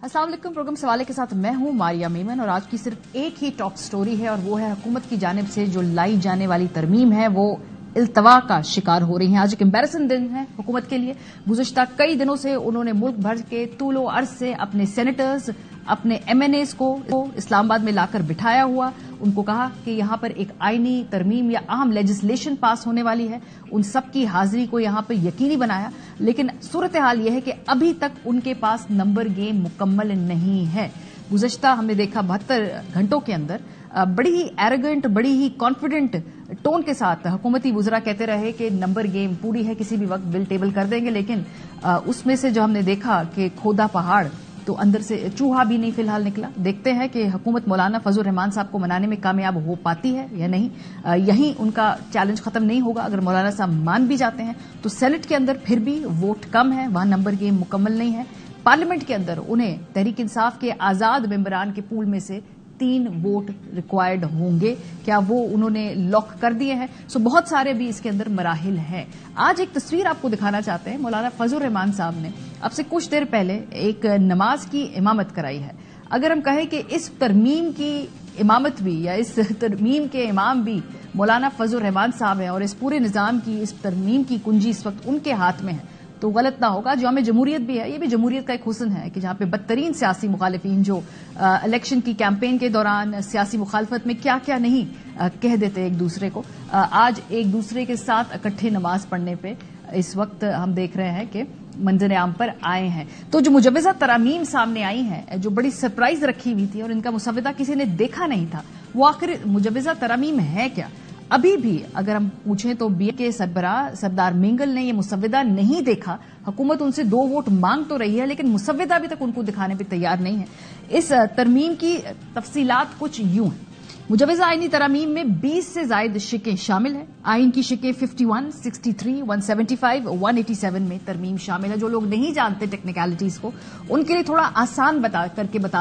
अस्सलाम वालेकुम। प्रोग्राम सवाले के साथ मैं हूं मारिया मेमन और आज की सिर्फ एक ही टॉप स्टोरी है और वो है हुकूमत की जानिब से जो लाई जाने वाली तरमीम है वो इल्तवा का शिकार हो रही है। आज एक एम्बैरसिंग दिन है हुकूमत के लिए। गुज़िश्ता कई दिनों से उन्होंने मुल्क भर के तूलो अर्ज से अपने सेनेटर्स, अपने MNAs को इस्लामाबाद में लाकर बिठाया हुआ, उनको कहा कि यहां पर एक आईनी तरमीम या अहम लेजिस्लेशन पास होने वाली है, उन सब की हाजिरी को यहां पर यकीनी बनाया। लेकिन सूरत हाल यह है कि अभी तक उनके पास नंबर गेम मुकम्मल नहीं है। गुज़श्ता हमने देखा 72 घंटों के अंदर बड़ी ही एरोगेंट, बड़ी ही कॉन्फिडेंट टोन के साथ हुकूमती वुज़रा कहते रहे कि नंबर गेम पूरी है, किसी भी वक्त बिल टेबल कर देंगे। लेकिन उसमें से जो हमने देखा कि खोदा पहाड़ तो अंदर से चूहा भी नहीं फिलहाल निकला। देखते हैं कि हुकूमत मौलाना फजल रहमान साहब को मनाने में कामयाब हो पाती है या नहीं। यहीं उनका चैलेंज खत्म नहीं होगा। अगर मौलाना साहब मान भी जाते हैं तो सेनेट के अंदर फिर भी वोट कम है, वहां नंबर गेम मुकम्मल नहीं है। पार्लियामेंट के अंदर उन्हें तहरीक इंसाफ के आजाद मेंबरान के पूल में से 3 वोट रिक्वायर्ड होंगे। क्या वो उन्होंने लॉक कर दिए हैं? सो बहुत सारे भी इसके अंदर मराहिल हैं। आज एक तस्वीर आपको दिखाना चाहते हैं। मौलाना फजल रहमान साहब ने अब से कुछ देर पहले एक नमाज की इमामत कराई है। अगर हम कहें कि इस तरमीम की इमामत भी या इस तरमीम के इमाम भी मौलाना फजल रहमान साहब हैं और इस पूरे निजाम की, इस तरमीम की कुंजी इस वक्त उनके हाथ में है तो गलत ना होगा। जो हमें जमहूरियत भी है, ये भी जमहूरियत का एक हुस्न है कि जहां पे बदतरीन सियासी मुखालिफिन जो इलेक्शन की कैंपेन के दौरान सियासी मुखालफत में क्या क्या नहीं कह देते एक दूसरे को, आज एक दूसरे के साथ इकट्ठे नमाज पढ़ने पे इस वक्त हम देख रहे हैं कि मंजर आम पर आए हैं। तो जो मुजव्वज़ा तरामीम सामने आई हैं, जो बड़ी सरप्राइज रखी हुई थी और इनका मुसव्वदा किसी ने देखा नहीं था, वो आखिर मुजव्वज़ा तरामीम है क्या? अभी भी अगर हम पूछें तो BNP के सरबराह सरदार मेंगल ने यह मुसव्वदा नहीं देखा। हुकूमत उनसे 2 वोट मांग तो रही है लेकिन मुसव्वदा अभी तक उनको दिखाने पर तैयार नहीं है। इस तरमीम की तफसीलात कुछ यूं हैं। मुजव्वज़ा आईनी तरामीम में 20 से ज्यादा शिकें शामिल हैं। आइन की शिकें 51, 63, 175, 187 में तरमीम शामिल है। जो लोग नहीं जानते टेक्निकलिटीज को, उनके लिए थोड़ा आसान बता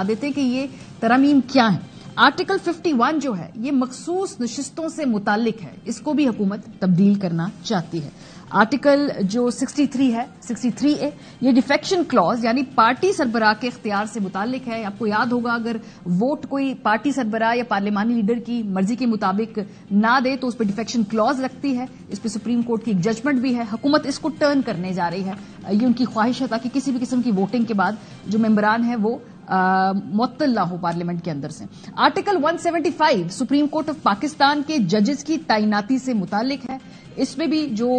देते हैं कि ये तरामीम क्या है। आर्टिकल 51 जो है ये मखसूस नशिस्तों से मुतालिक है, इसको भी हुकूमत तब्दील करना चाहती है। आर्टिकल जो 63 है, 63A, ये डिफेक्शन क्लॉज यानी पार्टी सरबराह के इख्तियार से मुतालिक है। आपको याद होगा अगर वोट कोई पार्टी सरबराह या पार्लिमानी लीडर की मर्जी के मुताबिक ना दे तो उस पर डिफेक्शन क्लॉज लगती है। इस पर सुप्रीम कोर्ट की एक जजमेंट भी है। हुकूमत इसको टर्न करने जा रही है। ये उनकी ख्वाहिश है ताकि किसी भी किस्म की वोटिंग के बाद जो मेंबरान है वो मुअत्तल ना हो पार्लियामेंट के अंदर से। Article 175 supreme court of Pakistan के जजेस की तैनाती से मुतालिक है। इसमें भी जो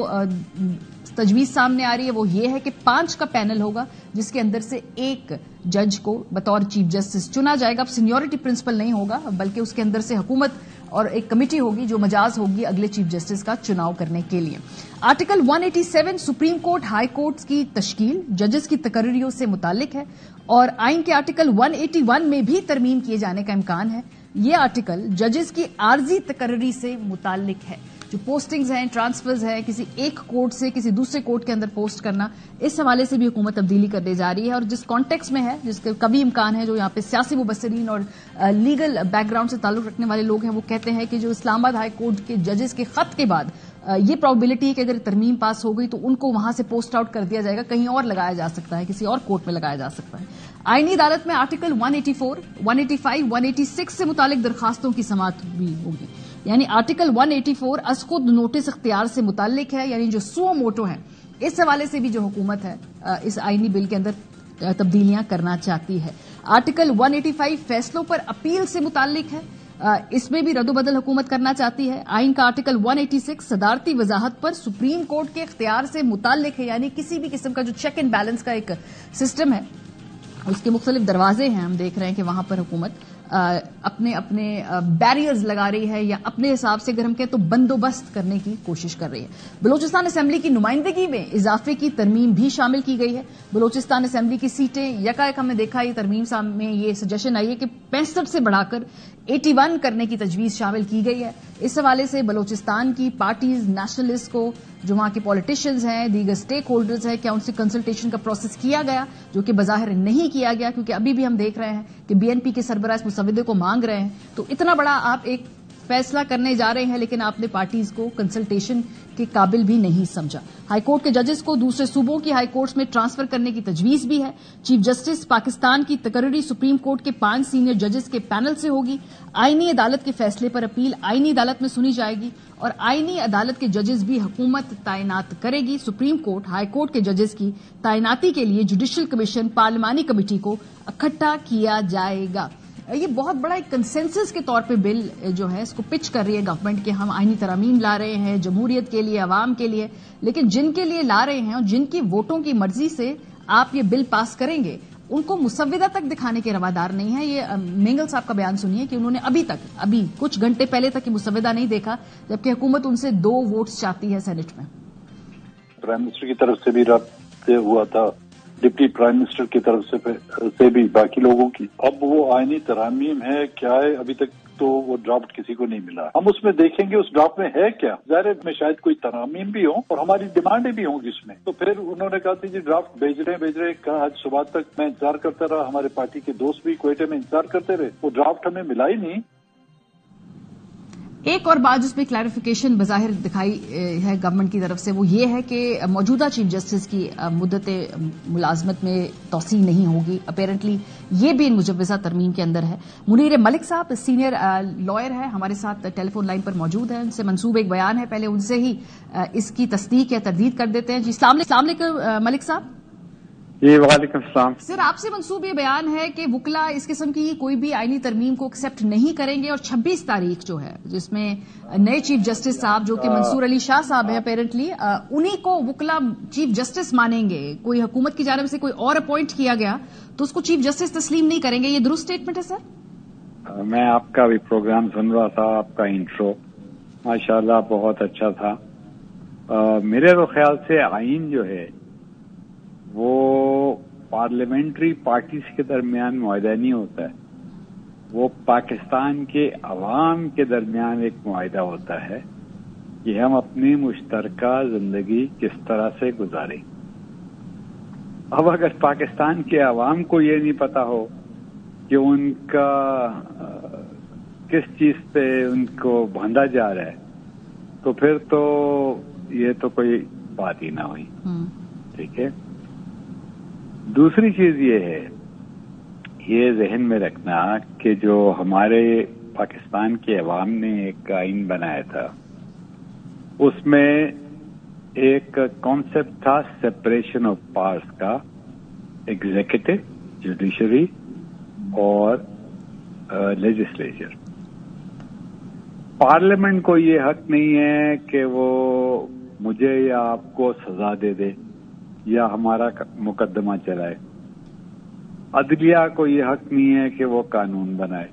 तजवीज सामने आ रही है वो ये है कि 5 का पैनल होगा जिसके अंदर से एक जज को बतौर चीफ जस्टिस चुना जाएगा। अब सीनियरिटी प्रिंसिपल नहीं होगा बल्कि उसके अंदर से हुकूमत और एक कमेटी होगी जो मजाज होगी अगले चीफ जस्टिस का चुनाव करने के लिए। Article 187 supreme court, high courts की तश्कील जजेस की तकर्रियों से मुतालिक है और आइन के आर्टिकल 181 में भी तरमीम किए जाने का इम्कान है। ये आर्टिकल जजेस की आर्जी तकर्री से मुतालिक है। जो पोस्टिंग्स हैं, ट्रांसफर्स हैं, किसी एक कोर्ट से किसी दूसरे कोर्ट के अंदर पोस्ट करना, इस हवाले से भी हुकूमत तब्दीली करने जा रही है। और जिस कॉन्टेक्स्ट में है, जिसके कभी इम्कान है, जो यहाँ पे सियासी मुबस्सिरीन और लीगल बैकग्राउंड से ताल्लुक रखने वाले लोग हैं, वो कहते हैं कि जो इस्लामाबाद हाई कोर्ट के जजेस के खत के बाद ये प्रोबेबिलिटी है कि अगर तरमीम पास हो गई तो उनको वहां से पोस्ट आउट कर दिया जाएगा, कहीं और लगाया जा सकता है, किसी और कोर्ट में लगाया जा सकता है। आईनी अदालत में आर्टिकल 184, 185, 186 से मुतालिक दरखास्तों की समाअत भी होगी। यानी आर्टिकल 184 असखुद नोटिस इख्तियार से मुतालिक है, यानी जो सुओ मोटो है, इस हवाले से भी जो हुकूमत है इस आईनी बिल के अंदर तब्दीलियां करना चाहती है। आर्टिकल 185 फैसलों पर अपील से मुतालिक है, इसमें भी रद्दोबदल हुकूमत करना चाहती है। आइन का आर्टिकल 186 सदारती वजाहत पर सुप्रीम कोर्ट के इख्तियार से मुतालिक है, यानी किसी भी किस्म का जो चेक एंड बैलेंस का एक सिस्टम है उसके मुख्तलिफ दरवाजे हैं। हम देख रहे हैं कि वहां पर हुकूमत अपने अपने बैरियर्स लगा रही है या अपने हिसाब से अगर हम कहें तो बंदोबस्त करने की कोशिश कर रही है। बलूचिस्तान असेंबली की नुमाइंदगी में इजाफे की तरमीम भी शामिल की गई है। बलूचिस्तान असेंबली की सीटें यकायक हमने देखा ये तरमीम में ये सजेशन आई है कि 65 से बढ़ाकर 81 करने की तजवीज शामिल की गई है। इस हवाले से बलूचिस्तान की पार्टीज, नेशनलिस्ट को, जो वहां के पॉलिटिशियंस हैं, दीगर स्टेक होल्डर्स हैं, क्या उनसे कंसल्टेशन का प्रोसेस किया गया, जो कि बज़ाहिर नहीं किया गया क्योंकि अभी भी हम देख रहे हैं कि BNP के सरबराह इस मुसव्वदे को मांग रहे हैं। तो इतना बड़ा आप एक फैसला करने जा रहे हैं, लेकिन आपने पार्टीज को कंसल्टेशन के काबिल भी नहीं समझा। हाईकोर्ट के जजेस को दूसरे सूबों की हाईकोर्ट्स में ट्रांसफर करने की तजवीज भी है। चीफ जस्टिस पाकिस्तान की तकर्री सुप्रीम कोर्ट के 5 सीनियर जजेस के पैनल से होगी। आईनी अदालत के फैसले पर अपील आईनी अदालत में सुनी जाएगी और आईनी अदालत के जजेस भी हुकूमत तैनात करेगी। सुप्रीम कोर्ट, हाईकोर्ट के जजेस की तैनाती के लिए जुडिशल कमीशन पार्लिमानी कमेटी को इकट्ठा किया जाएगा। ये बहुत बड़ा एक कंसेंसस के तौर पे बिल जो है इसको पिच कर रही है गवर्नमेंट कि हम आईनी तरमीम ला रहे हैं जमहूरियत के लिए, अवाम के लिए, लेकिन जिनके लिए ला रहे हैं और जिनकी वोटों की मर्जी से आप ये बिल पास करेंगे उनको मुसव्विदा तक दिखाने के रवादार नहीं है। ये मेंगल साहब का बयान सुनिए कि उन्होंने अभी कुछ घंटे पहले तक ये मुसव्विदा नहीं देखा, जबकि हुकूमत उनसे 2 वोट्स चाहती है सेनेट में। प्राइम मिनिस्टर की तरफ से भी राब्ते हुआ था, डिप्टी प्राइम मिनिस्टर की तरफ से भी, बाकी लोगों की। अब वो आईनी तरामीम है क्या है, अभी तक तो वो ड्राफ्ट किसी को नहीं मिला। हम उसमें देखेंगे उस ड्राफ्ट में है क्या। ज़ाहिर में शायद कोई तरामीम भी हो और हमारी डिमांडें भी होंगी उसमें। तो फिर उन्होंने कहा था जी ड्राफ्ट भेज रहे हैं। कहा आज सुबह तक मैं इंतजार करता रहा, हमारे पार्टी के दोस्त भी क्वेटे में इंतजार करते रहे, वो ड्राफ्ट हमें मिला ही नहीं। एक और बात जिसमें क्लैरिफिकेशन बज़ाहिर दिखाई है गवर्नमेंट की तरफ से, वो ये है कि मौजूदा चीफ जस्टिस की मुद्दत मुलाजमत में तोसी नहीं होगी। अपेरेंटली ये भी इन मुजव्वज़ा तरमीम के अंदर है। मुनीर मलिक साहब सीनियर लॉयर है, हमारे साथ टेलीफोन लाइन पर मौजूद है। उनसे मंसूब एक बयान है, पहले उनसे ही इसकी तस्दीक या तरदीद कर देते हैं। जी अस्सलाम वालेकुम मलिक साहब। जी वालेकुम सलाम। सर आपसे मंसूब ये बयान है कि वुकला इस किस्म की कोई भी आईनी तरमीम को एक्सेप्ट नहीं करेंगे और 26 तारीख जो है जिसमें नए चीफ जस्टिस साहब जो कि मंसूर अली शाह साहब हैं अपेरेंटली, उन्हीं को वुकला चीफ जस्टिस मानेंगे। कोई हुकूमत की जानिब से कोई और अपॉइंट किया गया तो उसको चीफ जस्टिस तस्लीम नहीं करेंगे। ये दुरुस्त स्टेटमेंट है सर? मैं आपका भी प्रोग्राम सुन रहा था, आपका इंट्रो माशाल्लाह बहुत अच्छा था। मेरे तो ख्याल से आइन जो है वो पार्लियामेंट्री पार्टीज के दरमियान मुआहदा नहीं होता है, वो पाकिस्तान के अवाम के दरमियान एक मुआहदा होता है कि हम अपनी मुश्तरका जिंदगी किस तरह से गुजारें। अब अगर पाकिस्तान के अवाम को ये नहीं पता हो कि उनका किस चीज पे उनको बांधा जा रहा है, तो फिर तो ये तो कोई बात ही ना हुई। ठीक है। दूसरी चीज ये है, ये जहन में रखना कि जो हमारे पाकिस्तान के अवाम ने एक आइन बनाया था उसमें एक कॉन्सेप्ट था सेपरेशन ऑफ पावर्स का, एग्जीक्यूटिव, जुडिशरी और लेजिस्लेचर। पार्लियामेंट को ये हक नहीं है कि वो मुझे या आपको सजा दे दे या हमारा मुकदमा चलाए। अदलिया को ये हक नहीं है कि वो कानून बनाए।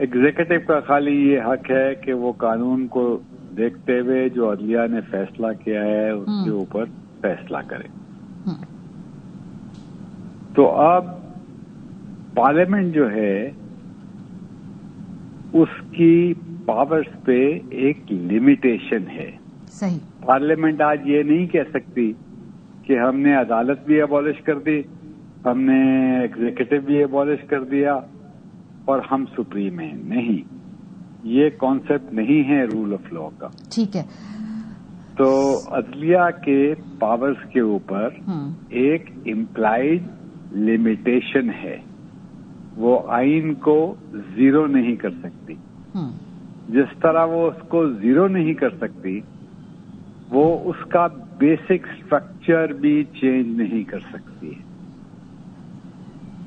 एग्जीक्यूटिव का खाली ये हक है कि वो कानून को देखते हुए जो अदलिया ने फैसला किया है उसके ऊपर फैसला करे। तो अब पार्लियामेंट जो है उसकी पावर्स पे एक लिमिटेशन है। सही। पार्लियामेंट आज ये नहीं कह सकती कि हमने अदालत भी अबॉलिश कर दी, हमने एग्जीक्यूटिव भी अबॉलिश कर दिया और हम सुप्रीम हैं। नहीं, ये कॉन्सेप्ट नहीं है रूल ऑफ लॉ का। ठीक है। तो अदलिया के पावर्स के ऊपर एक इम्प्लाइड लिमिटेशन है, वो आइन को जीरो नहीं कर सकती। जिस तरह वो उसको जीरो नहीं कर सकती, वो उसका बेसिक स्ट्रक्चर भी चेंज नहीं कर सकती है।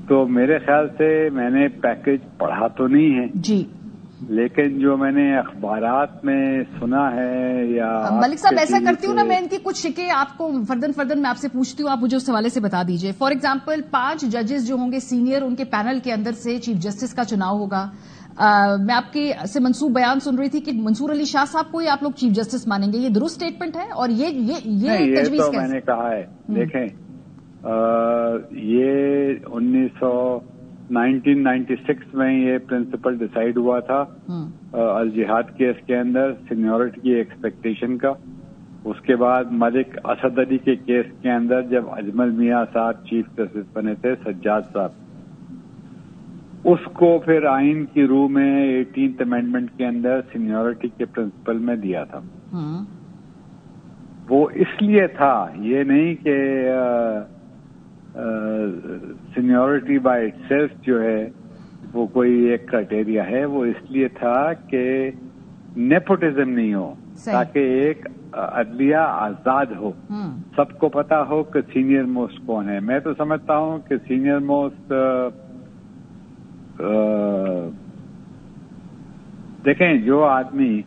तो मेरे ख्याल से मैंने पैकेज पढ़ा तो नहीं है जी, लेकिन जो मैंने अखबारात में सुना है या मलिक साहब ऐसा करती हूँ ना, मैं इनकी कुछ शिकें आपको फर्दन मैं आपसे पूछती हूँ, आप मुझे उस हवाले से बता दीजिए। फॉर एग्जाम्पल 5 जजेस जो होंगे सीनियर, उनके पैनल के अंदर से चीफ जस्टिस का चुनाव होगा। मैं आपके से मंसूब बयान सुन रही थी कि मंसूर अली शाह साहब को ही आप लोग चीफ जस्टिस मानेंगे। ये दुरुस्त स्टेटमेंट है और ये तजवीज़ तो मैंने कहा है। देखें, ये 1996 में ये प्रिंसिपल डिसाइड हुआ था अल जिहाद केस के अंदर सीनियरिटी की एक्सपेक्टेशन का। उसके बाद मलिक असद अली के केस के अंदर जब अजमल मियां साहब चीफ जस्टिस बने थे, सज्जाद साहब, उसको फिर आइन की रूह में 18th अमेंडमेंट के अंदर सीनियरिटी के प्रिंसिपल में दिया था। वो इसलिए था, ये नहीं कि सीनियरिटी बाय इटसेल्फ जो है वो कोई एक क्राइटेरिया है, वो इसलिए था कि नेपोटिज्म नहीं हो, ताकि एक अदलिया आजाद हो, सबको पता हो कि सीनियर मोस्ट कौन है। मैं तो समझता हूं कि सीनियर मोस्ट देखें, जो आदमी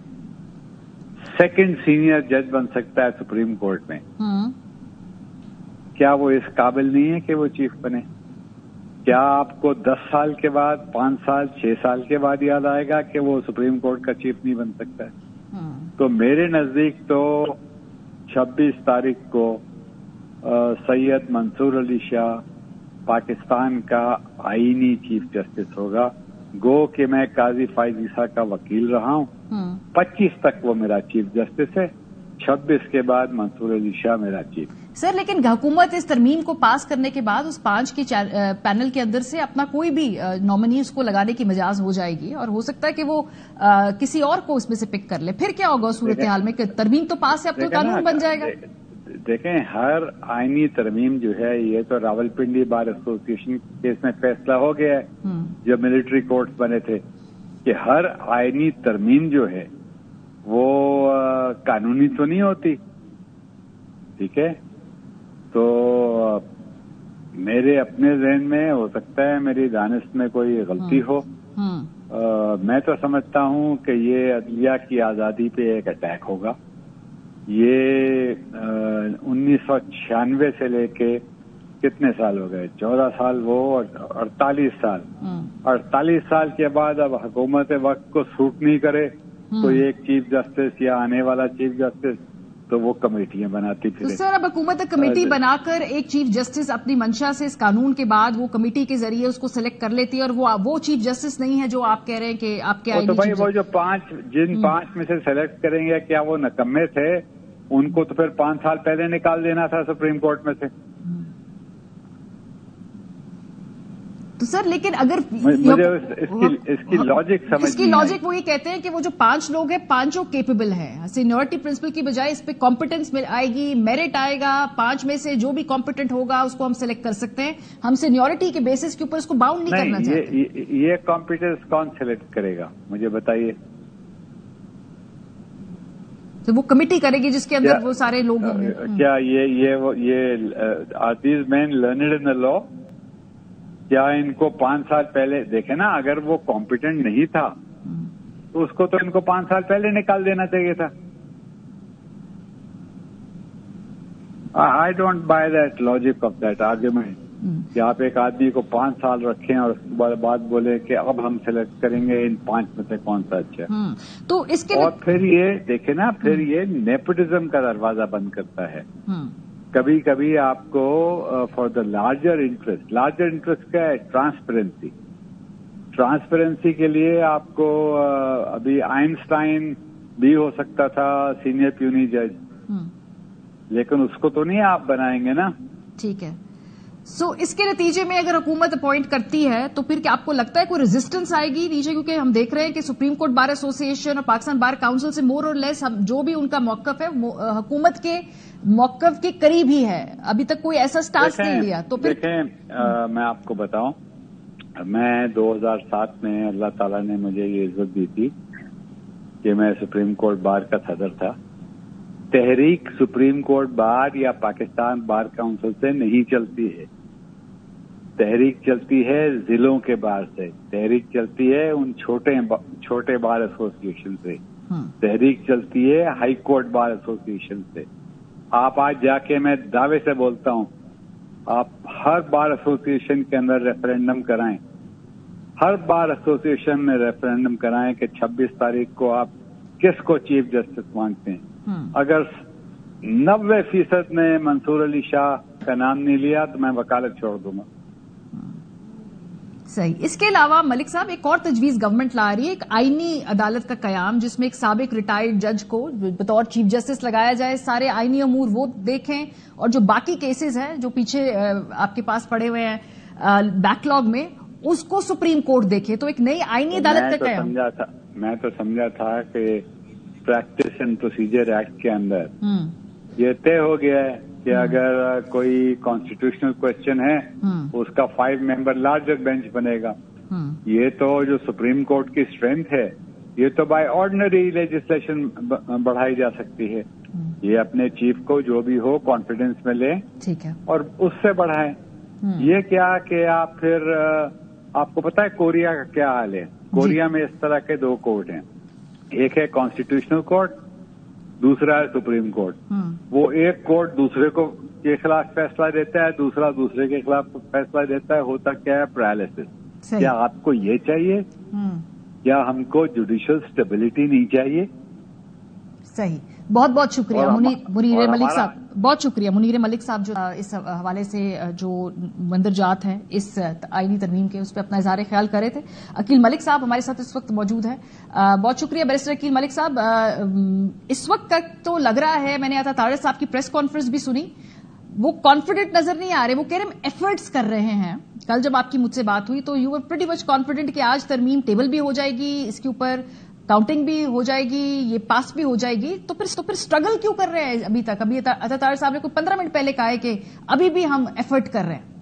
सेकंड सीनियर जज बन सकता है सुप्रीम कोर्ट में, क्या वो इस काबिल नहीं है कि वो चीफ बने? क्या आपको 10 साल के बाद, 5 साल, 6 साल के बाद याद आएगा कि वो सुप्रीम कोर्ट का चीफ नहीं बन सकता है? तो मेरे नजदीक तो 26 तारीख को सैयद मंसूर अली शाह पाकिस्तान का आईनी चीफ जस्टिस होगा। गो कि मैं काजी फाइज ईसा का वकील रहा हूं, 25 तक वो मेरा चीफ जस्टिस है, 26 के बाद मंसूर अली शाह मेरा चीफ। सर, लेकिन हुकूमत इस तरमीम को पास करने के बाद उस 5 के पैनल के अंदर से अपना कोई भी नॉमिनी उसको लगाने की मजाज हो जाएगी और हो सकता है कि वो किसी और को उसमें से पिक कर ले। फिर क्या होगा सूरत हाल में? तरमीम तो पास है, अब तो कानून बन जाएगा। देखें, हर आईनी तरमीम जो है, ये तो रावलपिंडी बार एसोसिएशन केस में फैसला हो गया है, जब मिलिट्री कोर्ट्स बने थे, कि हर आईनी तरमीम जो है वो कानूनी तो नहीं होती। ठीक है, तो मेरे अपने ज़हन में हो सकता है मेरी दानिश में कोई गलती हो। मैं तो समझता हूं कि ये अदलिया की आजादी पे एक अटैक होगा। ये 1996 से लेके कितने साल हो गए? 14 साल वो और 48 साल। 48 साल के बाद अब हुकूमत वक्त को सूट नहीं करे तो एक चीफ जस्टिस या आने वाला चीफ जस्टिस, तो वो कमेटियां बनाती फिर। तो सर, अब हुकूमत कमेटी बनाकर एक चीफ जस्टिस अपनी मंशा से इस कानून के बाद वो कमेटी के जरिए उसको सिलेक्ट कर लेती है, और वो चीफ जस्टिस नहीं है जो आप कह रहे हैं कि आपके तो भाई वो जो 5 में से सेलेक्ट करेंगे, क्या वो नकम्मे थे? उनको तो फिर 5 साल पहले निकाल देना था सुप्रीम कोर्ट में से। तो सर, लेकिन अगर मुझे इसकी लॉजिक समझ, इसकी लॉजिक वो ये कहते हैं कि वो जो 5 लोग हैं, 5 केपेबल हैं। सीनियरिटी प्रिंसिपल की बजाय इस पे कॉम्पिटेंस आएगी, मेरिट आएगा। 5 में से जो भी कॉम्पिटेंट होगा उसको हम सिलेक्ट कर सकते हैं। हम सीनियरिटी के बेसिस के ऊपर उसको बाउंड नहीं करना चाहते। ये कॉम्पिटेंस कौन सिलेक्ट करेगा, मुझे बताइए। तो वो कमेटी करेगी जिसके अंदर वो सारे लोग होंगे। क्या ये are these men learned in the law? क्या इनको 5 साल पहले देखे ना, अगर वो कॉम्पिटेंट नहीं था तो उसको तो इनको 5 साल पहले निकाल देना चाहिए था। I don't by that logic of that argument कि आप एक आदमी को 5 साल रखें और उसके बाद बोले कि अब हम सिलेक्ट करेंगे इन 5 में से कौन सा अच्छा है। तो इसके और फिर ये देखे ना, फिर ये नेपोटिज्म का दरवाजा बंद करता है। कभी कभी आपको फॉर द लार्जर इंटरेस्ट क्या है? ट्रांसपेरेंसी के लिए आपको अभी आइंस्टाइन भी हो सकता था सीनियर प्यूनी जज, लेकिन उसको तो नहीं आप बनाएंगे ना। ठीक है। सो इसके नतीजे में अगर हुकूमत अपॉइंट करती है तो फिर क्या आपको लगता है कोई रेजिस्टेंस आएगी नीचे? क्योंकि हम देख रहे हैं कि सुप्रीम कोर्ट बार एसोसिएशन और पाकिस्तान बार काउंसिल से मोर और लेस जो भी उनका मौकफ है हुकूमत के मौकफ के करीब ही है। अभी तक कोई ऐसा स्टांस नहीं लिया। तो फिर देखें, मैं आपको बताऊं, मैं 2007 में अल्लाह ताला ने मुझे ये इज्जत दी थी कि मैं सुप्रीम कोर्ट बार का सदर था। तहरीक सुप्रीम कोर्ट बार या पाकिस्तान बार काउंसिल से नहीं चलती है। तहरीक चलती है जिलों के बार से, तहरीक चलती है उन छोटे बार एसोसिएशन से, तहरीक चलती है हाई कोर्ट बार एसोसिएशन से। आप आज जाके, मैं दावे से बोलता हूं, आप हर बार एसोसिएशन के अंदर रेफरेंडम कराएं, हर बार एसोसिएशन में रेफरेंडम कराएं कि 26 तारीख को आप किसको चीफ जस्टिस मांगते हैं। अगर 90% ने मंसूर अली शाह का नाम नहीं लिया तो मैं वकालत छोड़ दूंगा। सही। इसके अलावा मलिक साहब, एक और तजवीज गवर्नमेंट ला रही है, एक आईनी अदालत का कयाम, जिसमें एक साबिक रिटायर्ड जज को बतौर चीफ जस्टिस लगाया जाए, सारे आईनी अमूर वो देखें, और जो बाकी केसेस हैं जो पीछे आपके पास पड़े हुए हैं बैकलॉग में, उसको सुप्रीम कोर्ट देखे, तो एक नई आईनी अदालत का क्या? मैं तो समझा था कि प्रैक्टिस एंड प्रोसीजर एक्ट के अंदर ये तय हो गया है कि अगर कोई कॉन्स्टिट्यूशनल क्वेश्चन है उसका 5 मेंबर लार्जर बेंच बनेगा। ये तो जो सुप्रीम कोर्ट की स्ट्रेंथ है, ये तो बाय ऑर्डिनरी लेजिस्लेशन बढ़ाई जा सकती है। ये अपने चीफ को जो भी हो कॉन्फिडेंस में ले, ठीक है, और उससे बढ़ाएं। ये क्या कि आप फिर आपको पता है कोरिया का क्या हाल है? कोरिया में इस तरह के 2 कोर्ट हैं, एक है कॉन्स्टिट्यूशनल कोर्ट, दूसरा है सुप्रीम कोर्ट। वो एक कोर्ट दूसरे को के खिलाफ फैसला देता है, दूसरा दूसरे के खिलाफ फैसला देता है। होता क्या है? पैरालिसिस। क्या आपको ये चाहिए? क्या हमको जुडिशियल स्टेबिलिटी नहीं चाहिए? सही। बहुत बहुत शुक्रिया मुनीर मलिक साहब, बहुत शुक्रिया मुनीर मलिक साहब, जो इस हवाले से जो मंदरजात हैं इस आईनी तरमीम के, उस पर अपना इजहार ख्याल कर रहे थे। अकील मलिक साहब हमारे साथ इस वक्त मौजूद है। बहुत शुक्रिया बैरिस्टर अकील मलिक साहब। इस वक्त तक तो लग रहा है, मैंने आता तारिक साहब की प्रेस कॉन्फ्रेंस भी सुनी, वो कॉन्फिडेंट नजर नहीं आ रहे। वो कह रहे हम एफर्ट्स कर रहे हैं। कल जब आपकी मुझसे बात हुई तो you were pretty much confident कि आज तरमीम टेबल भी हो जाएगी, इसके ऊपर काउंटिंग भी हो जाएगी, ये पास भी हो जाएगी। तो फिर स्ट्रगल क्यों कर रहे हैं अभी तक? अभी अतातार साहब ने कोई 15 मिनट पहले कहा है कि अभी भी हम एफर्ट कर रहे हैं।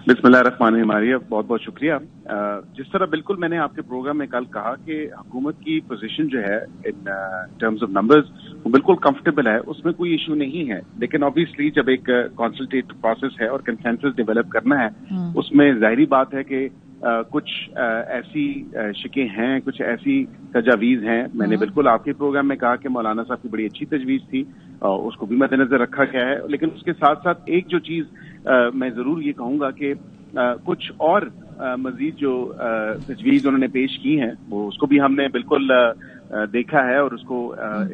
बिस्मिल्लाहिर्रहमानिर्रहीम, बहुत बहुत शुक्रिया। जिस तरह बिल्कुल मैंने आपके प्रोग्राम में कल कहा कि हुकूमत की पोजीशन जो है इन टर्म्स ऑफ नंबर्स वो बिल्कुल कंफर्टेबल है, उसमें कोई इशू नहीं है। लेकिन ऑब्वियसली जब एक कंसल्टेटिव प्रोसेस है और कंसेंसस डेवलप करना है, उसमें जाहिर बात है कि कुछ ऐसी शिकें हैं, कुछ ऐसी तजावीज हैं। मैंने बिल्कुल आपके प्रोग्राम में कहा कि मौलाना साहब की बड़ी अच्छी तजवीज थी, उसको भी मद्देनजर रखा गया है। लेकिन उसके साथ साथ एक जो चीज मैं जरूर ये कहूंगा कि कुछ और मजीद जो तजवीज उन्होंने पेश की हैं, वो उसको भी हमने बिल्कुल देखा है और उसको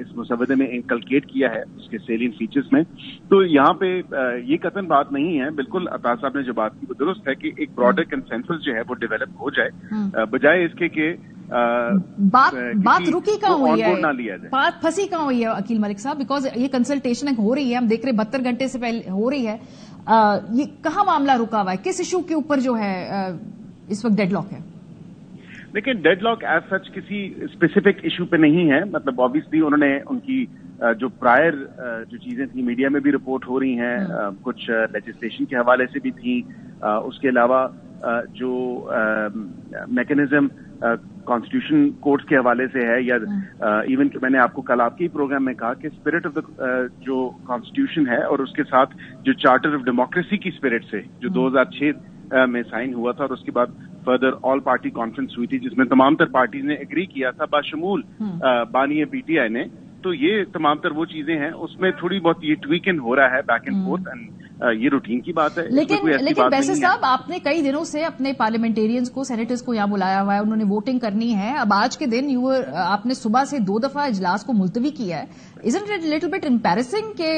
इस मुसवदे में इनकलकेट किया है उसके सेलियंट फीचर्स में। तो यहाँ पे ये कतन बात नहीं है। बिल्कुल अता साहब ने जो बात की वो दुरुस्त है कि एक ब्रॉडर कंसेंसस जो है वो डेवलप हो जाए, बजाय इसके कि बात रुकी कहाँ हुई है, ना लिया जाए, बात फंसी कहाँ हुई है अकील मलिक साहब? बिकॉज ये कंसल्टेशन हो रही है, हम देख रहे 72 घंटे से पहले हो रही है। ये कहाँ मामला रुका हुआ है? किस इशू के ऊपर जो है इस वक्त डेडलॉक है? देखिए, डेडलॉक एज सच किसी स्पेसिफिक इशू पे नहीं है। मतलब ऑब्वियसली उन्होंने उनकी जो प्रायर जो चीजें थी मीडिया में भी रिपोर्ट हो रही हैं, कुछ लेजिस्लेशन के हवाले से भी थी, उसके अलावा जो मैकेनिज्म कॉन्स्टिट्यूशन कोर्ट्स के हवाले से है, या इवन मैंने आपको कल आपके ही प्रोग्राम में कहा कि स्पिरिट ऑफ द जो कॉन्स्टिट्यूशन है और उसके साथ जो चार्टर ऑफ डेमोक्रेसी की स्पिरिट से जो 2006 में साइन हुआ था और उसके बाद फर्दर ऑल पार्टी कॉन्फ्रेंस हुई थी जिसमें तमाम तर पार्टीज ने एग्री किया था, बाशमूल बानी पीटीआई ने। तो ये तमाम तर वो चीजें हैं, उसमें थोड़ी बहुत ये ट्वीकिंग हो रहा है बैक एंड फोर्थ, एंड ये रूटीन की बात है। लेकिन बैरिस्टर साहब, आपने कई दिनों से अपने पार्लियामेंटेरियंस को, सेनेटर्स को यहाँ बुलाया हुआ है, उन्होंने वोटिंग करनी है। अब आज के दिन आपने सुबह से 2 दफा इजलास को मुलतवी किया है। Isn't it a little bit embarrassing कि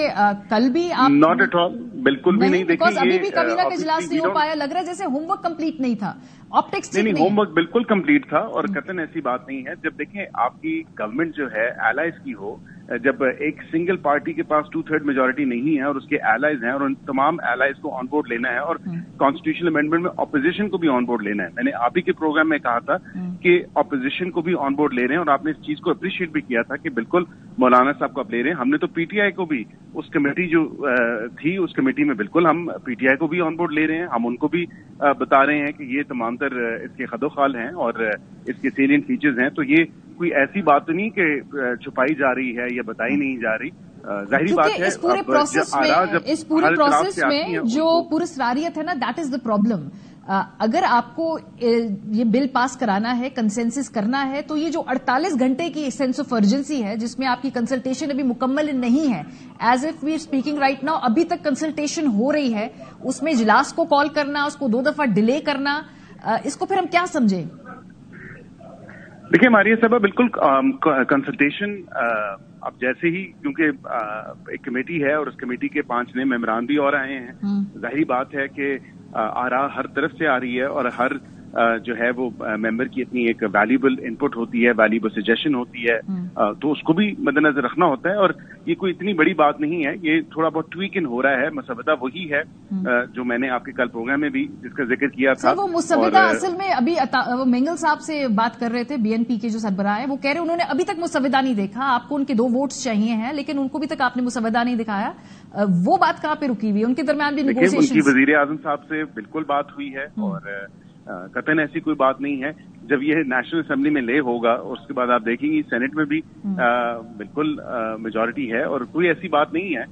कल भी आप नॉट एट ऑल, बिल्कुल भी नहीं। देखिए, अभी भी कबीरा का इजलास नहीं हो पाया, लग रहा है जैसे होमवर्क कंप्लीट नहीं था, ऑप्टिक्स नहीं, होमवर्क बिल्कुल कंप्लीट था और कतन ऐसी बात नहीं है। जब देखें आपकी गवर्नमेंट जो है एलाइज की हो, जब एक सिंगल पार्टी के पास 2/3 मेजोरिटी नहीं है और उसके एलाइज हैं और उन तमाम एलाइज को ऑन बोर्ड लेना है और कॉन्स्टिट्यूशनल अमेंडमेंट में ऑपोजिशन को भी ऑन बोर्ड लेना है। मैंने आप ही के प्रोग्राम में कहा था कि ऑपोजिशन को भी ऑन बोर्ड ले रहे हैं और आपने इस चीज को अप्रिशिएट भी किया था कि बिल्कुल मौलाना साहब को आप ले रहे हैं। हमने तो पीटीआई को भी उस कमेटी जो थी उस कमेटी में बिल्कुल हम पीटीआई को भी ऑन बोर्ड ले रहे हैं। हम उनको भी बता रहे हैं कि ये तमाम तर इसके खदोखाल हैं और इसके सेलियंट फीचर्स हैं। तो ये कोई ऐसी बात तो नहीं कि छुपाई जा रही है या बताई नहीं जा रही। जाहिर बात है इस पूरे प्रोसेस में जो पुरस्कारियत है ना, दैट इज द प्रॉब्लम। अगर आपको ये बिल पास कराना है, कंसेंसस करना है, तो ये जो 48 घंटे की सेंस ऑफ अर्जेंसी है जिसमें आपकी कंसल्टेशन अभी मुकम्मल नहीं है, as if we are speaking right now, अभी तक कंसल्टेशन हो रही है, उसमें इजलास को कॉल करना, उसको 2 दफा डिले करना, इसको फिर हम क्या समझें? देखिए मारिया साहब, बिल्कुल कंसल्टेशन अब जैसे ही, क्योंकि एक कमेटी है और उस कमेटी के 5 नए मेंबरान भी और आए हैं, जाहिर बात है कि आरा हर तरफ से आ रही है और हर जो है वो मेंबर की इतनी एक वैल्यूएबल इनपुट होती है, वैल्यूएबल सजेशन होती है, तो उसको भी मद्देनजर रखना होता है। और ये कोई इतनी बड़ी बात नहीं है, ये थोड़ा बहुत ट्वीक इन हो रहा है। मसवदा वही है जो मैंने आपके कल प्रोग्राम में भी जिसका जिक्र किया था। वो मुसवदा असल में अभी वो मेंगल साहब से बात कर रहे थे, बीएनपी के जो सरबराह है, वो कह रहे उन्होंने अभी तक मुसवदा नहीं देखा। आपको उनके 2 वोट्स चाहिए हैं, लेकिन उनको भी तक आपने मुसवदा नहीं दिखाया। वो बात कहाँ पे रुकी हुई है? उनके दरमियान भी नेगोशिएशन। उनकी वजीर आजम साहब से बिल्कुल बात हुई है और कतन ऐसी कोई बात नहीं है। जब ये नेशनल असेंबली में ले होगा उसके बाद आप देखेंगे सेनेट में भी बिल्कुल मेजॉरिटी है और कोई ऐसी बात नहीं है।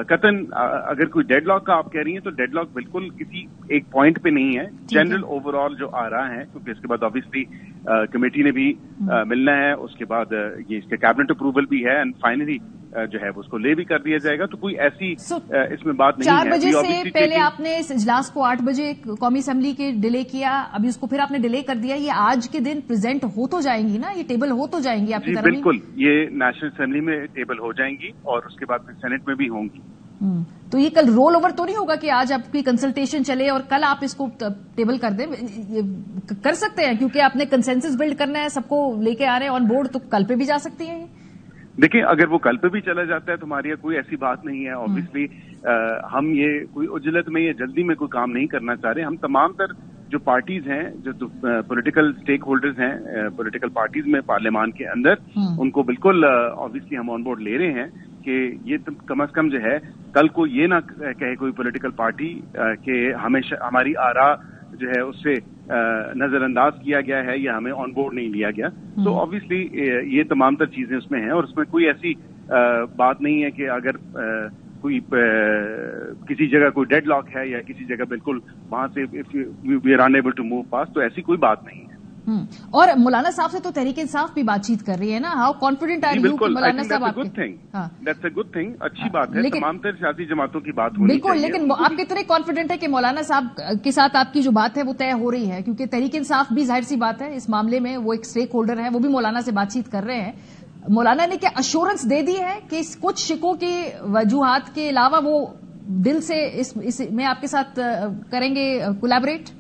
कतन अगर कोई डेडलॉक का आप कह रही हैं तो डेडलॉक बिल्कुल किसी एक पॉइंट पे नहीं है, जनरल ओवरऑल जो आ रहा है, क्योंकि इसके बाद ऑब्वियसली कमेटी ने भी मिलना है, उसके बाद ये इसके कैबिनेट अप्रूवल भी है एंड फाइनली जो है उसको ले भी कर दिया जाएगा। तो कोई ऐसी इसमें बात नहीं है। 4 बजे से पहले आपने इस इजलास को 8 बजे कौमी असेंबली के डिले किया, अभी उसको फिर आपने डिले कर दिया। ये आज के दिन प्रेजेंट हो तो जाएंगी ना, ये टेबल हो तो जाएंगी आपकी तरफ? बिल्कुल, ये नेशनल असेंबली में टेबल हो जाएंगी और उसके बाद फिर सेनेट में भी होंगी। तो ये कल रोल ओवर तो नहीं होगा कि आज आपकी कंसल्टेशन चले और कल आप इसको टेबल कर दें? ये कर सकते हैं क्योंकि आपने कंसेंसस बिल्ड करना है, सबको लेके आ रहे हैं ऑन बोर्ड, तो कल पे भी जा सकती है ये। देखिए, अगर वो कल पे भी चला जाता है तो हमारी कोई ऐसी बात नहीं है। ऑब्वियसली हम ये कोई उजलत में या जल्दी में कोई काम नहीं करना चाह रहे। हम तमाम तर जो पार्टीज हैं, जो पॉलिटिकल स्टेक होल्डर्स हैं पॉलिटिकल पार्टीज में पार्लियामान के अंदर, उनको बिल्कुल ऑब्वियसली हम ऑन बोर्ड ले रहे हैं कि ये कम अज कम जो है कल को ये ना कहे कोई पॉलिटिकल पार्टी कि हमेशा हमारी आरा जो है उससे नजरअंदाज किया गया है या हमें ऑन बोर्ड नहीं लिया गया। तो ऑब्वियसली ये तमाम तर चीजें उसमें हैं और उसमें कोई ऐसी बात नहीं है कि अगर कोई किसी जगह कोई डेडलॉक है या किसी जगह बिल्कुल वहां से we are unable to move pass, तो ऐसी कोई बात नहीं है। और मौलाना साहब से तो तहरीक इंसाफ भी बातचीत कर रही है ना, हाउ कॉन्फिडेंट आर यू कि मौलाना साहब आपके? दैट्स अ गुड थिंग, अच्छी बात है। तमाम तर सियासी जमातों की बात होनी बिल्कुल, लेकिन आप कितने कॉन्फिडेंट है कि मौलाना साहब के साथ आपकी जो बात है वो तय हो रही है? क्योंकि तहरीक इंसाफ भी जाहिर सी बात है इस मामले में वो एक स्टेक होल्डर है, वो भी मौलाना से बातचीत कर रहे हैं। मौलाना ने क्या अश्योरेंस दे दी है कि कुछ शिकों की वजूहात के अलावा वो दिल से इस में आपके साथ करेंगे कोलैबोरेट?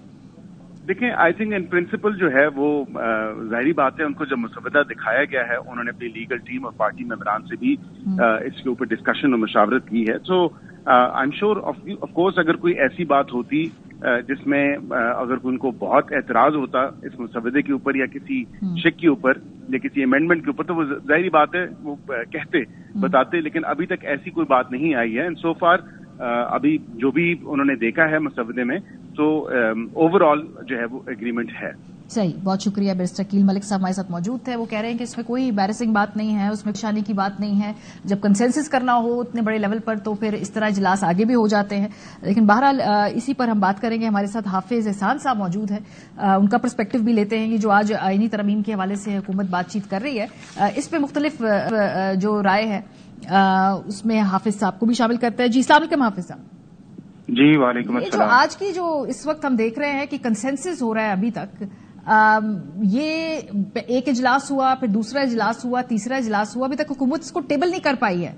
देखिए, आई थिंक इन प्रिंसिपल जो है वो जाहिर बात है, उनको जब मुसवदा दिखाया गया है उन्होंने अपनी लीगल टीम और पार्टी मेंबरान से भी इसके ऊपर डिस्कशन और मुशावरत की है। So I am sure of course अगर कोई ऐसी बात होती जिसमें अगर उनको बहुत एतराज होता इस मुसवदे के ऊपर या किसी शिक के ऊपर या किसी अमेंडमेंट के ऊपर, तो वो जाहिर बात है वो कहते बताते, लेकिन अभी तक ऐसी कोई बात नहीं आई है। एंड सो फार अभी जो भी उन्होंने देखा है मुसवदे में, तो ओवरऑल जो है वो एग्रीमेंट है। सही, बहुत शुक्रिया। बैरिस्टर अकील मलिक साहब हमारे साथ मौजूद थे। वो कह रहे हैं कि इसमें कोई एम्बैरेसिंग बात नहीं है, उसमें परेशानी की बात नहीं है। जब कंसेंसस करना हो इतने बड़े लेवल पर तो फिर इस तरह इजलास आगे भी हो जाते हैं। लेकिन बहरहाल इसी पर हम बात करेंगे। हमारे साथ हाफिज एहसान साहब मौजूद है, उनका पर्सपेक्टिव भी लेते हैं कि जो आज आईनी तरमीम के हवाले से हुकूमत बातचीत कर रही है, इस पर मुख्तलिफ जो राय है उसमें हाफिज साहब को भी शामिल करता है। जी अस्सलाम वालेकुम हाफिज साहब। जी वालेकुम अस्सलाम। जो आज की जो इस वक्त हम देख रहे हैं कि कंसेंसस हो रहा है अभी तक, ये एक इजलास हुआ, फिर दूसरा इजलास हुआ, तीसरा इजलास हुआ, अभी तक हुकूमत इसको टेबल नहीं कर पाई है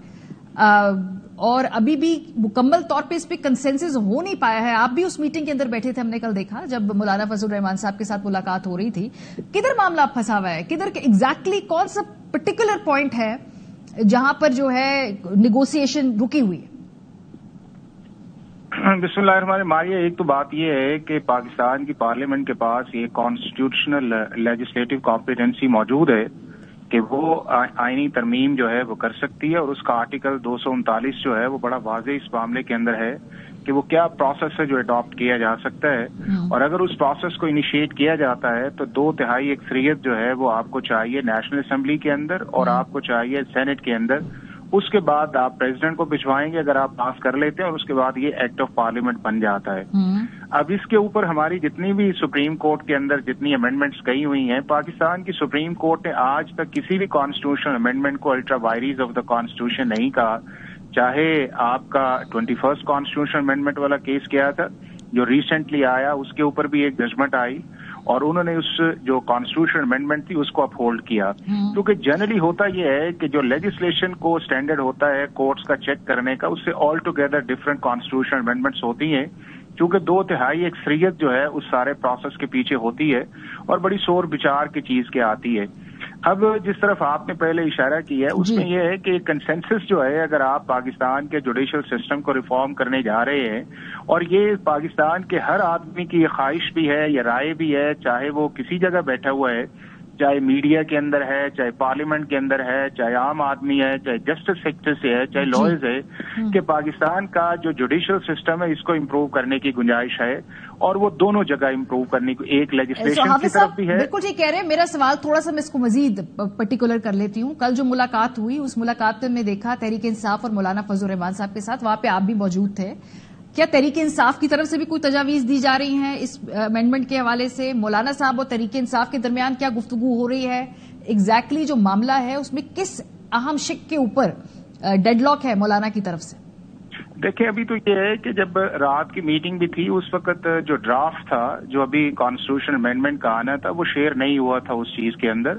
और अभी भी मुकम्मल तौर पे इस पे कंसेंसस हो नहीं पाया है। आप भी उस मीटिंग के अंदर बैठे थे, हमने कल देखा जब मौलाना फजल रहमान साहब के साथ मुलाकात हो रही थी। किधर मामला फंसा हुआ है? किधर एग्जैक्टली कौन सा पर्टिकुलर पॉइंट है जहां पर जो है निगोसिएशन रुकी हुई है? बिस्मिल्लाहिर्रहमानिर्रहीम। एक तो बात यह है कि पाकिस्तान की पार्लियामेंट के पास ये कॉन्स्टिट्यूशनल लेजिस्लेटिव कॉम्पिटेंसी मौजूद है कि वो आईनी तरमीम जो है वो कर सकती है और उसका आर्टिकल 239 जो है वो बड़ा वाज़ेह इस मामले के अंदर है कि वो क्या प्रोसेस है जो अडॉप्ट किया जा सकता है। और अगर उस प्रोसेस को इनिशिएट किया जाता है तो 2/3 अक्सरियत जो है वो आपको चाहिए नेशनल असेंबली के अंदर और आपको चाहिए सेनेट के अंदर। उसके बाद आप प्रेसिडेंट को भिजवाएंगे अगर आप पास कर लेते हैं और उसके बाद ये एक्ट ऑफ पार्लियामेंट बन जाता है। अब इसके ऊपर हमारी जितनी भी सुप्रीम कोर्ट के अंदर जितनी अमेंडमेंट्स गई हुई हैं, पाकिस्तान की सुप्रीम कोर्ट ने आज तक किसी भी कॉन्स्टिट्यूशनल अमेंडमेंट को अल्ट्रा वायरीज ऑफ द कॉन्स्टिट्यूशन नहीं कहा। चाहे आपका 21st कॉन्स्टिट्यूशनल अमेंडमेंट वाला केस किया था जो रिसेंटली आया, उसके ऊपर भी एक जजमेंट आई और उन्होंने उस जो कॉन्स्टिट्यूशनल अमेंडमेंट थी उसको अपहोल्ड किया। क्योंकि जनरली होता यह है कि जो लेजिस्लेशन को स्टैंडर्ड होता है कोर्ट्स का चेक करने का, उससे all together different constitutional amendments होती हैं چونکہ 2/3 اکثریت جو ہے اس سارے پروسیس کے پیچھے ہوتی ہے اور بڑی شور بچار کی چیز کے آتی ہے. اب جس طرف آپ نے پہلے اشارہ کیا ہے اس میں یہ ہے کہ کنسنسس جو ہے، اگر آپ پاکستان کے جوڈیشل سسٹم کو ریفارم کرنے جا رہے ہیں، اور یہ پاکستان کے ہر آدمی کی خواہش بھی ہے یا رائے بھی ہے، چاہے وہ کسی جگہ بیٹھا ہوا ہے، چاہے میڈیا کے اندر ہے، چاہے پارلیمنٹ کے اندر ہے، چاہے عام آدمی ہے، چاہے جسٹس سیکٹر سے ہے، چاہے لائرز ہے، کہ پاکستان کا جو جوڈیشل سسٹم ہے اس کو امپروو کرنے کی گنجائش ہے، اور وہ دونوں جگہ امپروو کرنے کو ایک لیجسلیشن کی طرف بھی ہے. بالکل ٹھیک کہہ رہے ہیں. میرا سوال تھوڑا سا میں اس کو مزید پرٹیکولر کر لیتی ہوں. کل جو ملاقات ہوئی اس ملاقات میں دیکھا تحریک انصاف اور مولانا فضل الرحمان صاحب کے ساتھ، وہاں پہ آپ بھی موجود تھے. کیا تحریک انصاف کی طرف سے بھی کوئی تجاویز دی جا رہی ہیں اس امینڈمنٹ کے حوالے سے؟ مولانا صاحب اور تحریک انصاف کے درمیان کیا گفتگو ہو رہی ہے؟ ایگزیکٹلی جو معاملہ ہے اس میں کس اہم شق کے اوپر ڈیڈ لاک ہے مولانا کی طرف سے؟ دیکھیں، ابھی تو یہ ہے کہ جب رات کی میٹنگ بھی تھی اس وقت جو ڈرافٹ تھا، جو ابھی کانسٹیٹیوشن امینڈمنٹ کا آنا تھا، وہ شیئر نہیں ہوا تھا اس چیز کے اندر.